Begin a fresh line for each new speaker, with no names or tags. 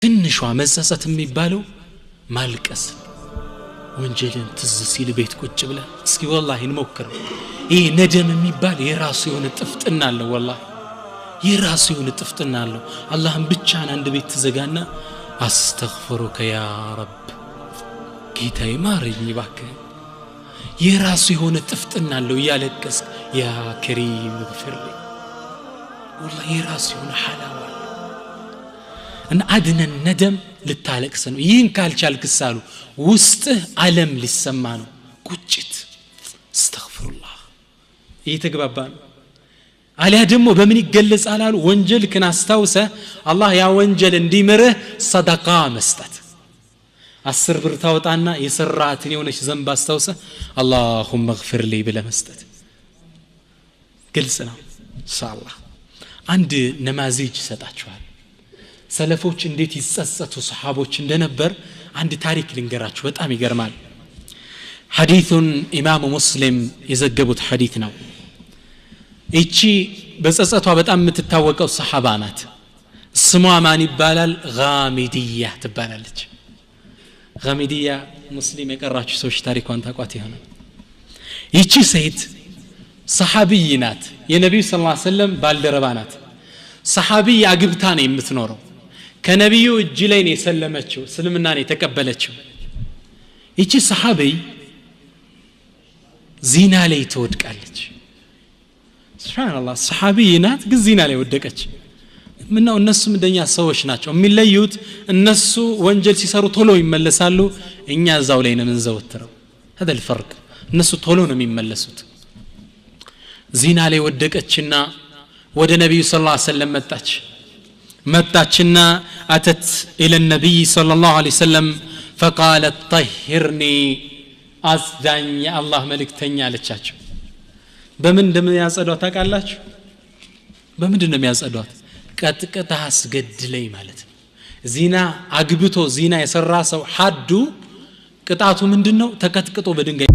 ትንሿ መጸጸት የሚባለው ማልቀስ ወንጀልን ትዝ ሲል ቤት ቁጭ ብለ እስኪ والله እንሞክረው ይሄ ነደም የሚባል የራሱ የሆነ ጥፍጥና አለው والله የራሱ የሆነ ጥፍጥና አለው አላህን ብቻን አንድ ቤት ትዘጋና አስተግፍሩከ ያ ረብ ጌታዬ ማረኝ እባክህ የራሱ የሆነ ጥፍጥና አለው ያለቀስ ያ ከሪም ግፍርሊ والله የራሱ የሆነ ሐላዋ ان ادنى الندم ልታለቅስ ነው ይህን ካልቻልክሳሉ ውስጥህ ዓለም ሊሰማ ነው ቁጭት አስተግፍሩላህ እየተግባባ ነው አሊያ ደግሞ በምን ይገለጻል አሉ ወንጀል ከን አስተውሰ አላህ ያ ወንጀል እንዲምርህ ሰደቃ መስጠት 10 ብር ታወጣና የሰራትን የሆነች ዘንብ አስተውሰ اللهم اغفر لي ብለ መስጠት ግልጽ ነው ኢንሻአላህ አንድ ነማዚጅ ሰጣችኋል ሰለፎች እንዴት ይጸጸቱ ሱሐቦች እንደነበር አንድ ታሪክ ልንገራችሁ በጣም ይገርማል ሐዲሱን ኢማሙ ሙስሊም የዘገቡት ሐዲስ ነው እቺ በጸጸቷ በጣም የምትታወቀው ሱሐባ ናት ስሟ ማን ይባላል ጋሚዲያ ትባላለች ጋሚዲያ ሙስሊም የቀራችሁ ሰዎች ታሪኳን ታቋት ይሆናል እቺ ሴት ሰሐቢይ ናት የነብዩ ሰለላሁ ዐለይሂ ወሰለም ባልደረባ ናት ሰሐቢይ አግብታ ነው የምትኖረው ከነብዩ እጅ ላይ ነው የሰለመችው እስልምና ነው የተቀበለችው እቺ ሰሐቢይ ዚና ላይ ትወድቃለች ሱብሃንአላህ ሰሐቢይ ናት ግን ዚና ላይ ወደቀች ምነው እነሱም እንደኛ ሰዎች ናቸው የሚለዩት እነሱ ወንጀል ሲሰሩ ቶሎ ይመለሳሉ እኛ እዛው ላይ ነው የምንዘወትረው هذا الفرق እነሱ ቶሎ ነው የሚመለሱት ዚና ላይ ወደቀችና ወደ ነብዩ ሰለላሁ ዐለይሂ ወሰለም መጣችና አተት الى النبي صلى الله عليه وسلم فقالت طهرني አጽዳኝ አላህ መልእክተኛ አለቻቸው በምን እንደሚያጸዷት ታውቃላችሁ በምንድን ነው የሚያጸዷት ቀጥቅጣ አስገድለኝ ማለት ነው ዚና አግብቶ ዚና የሰራ ሰው ሐዱ ቅጣቱ ምንድነው ተቀጥቅጦ በድንጋይ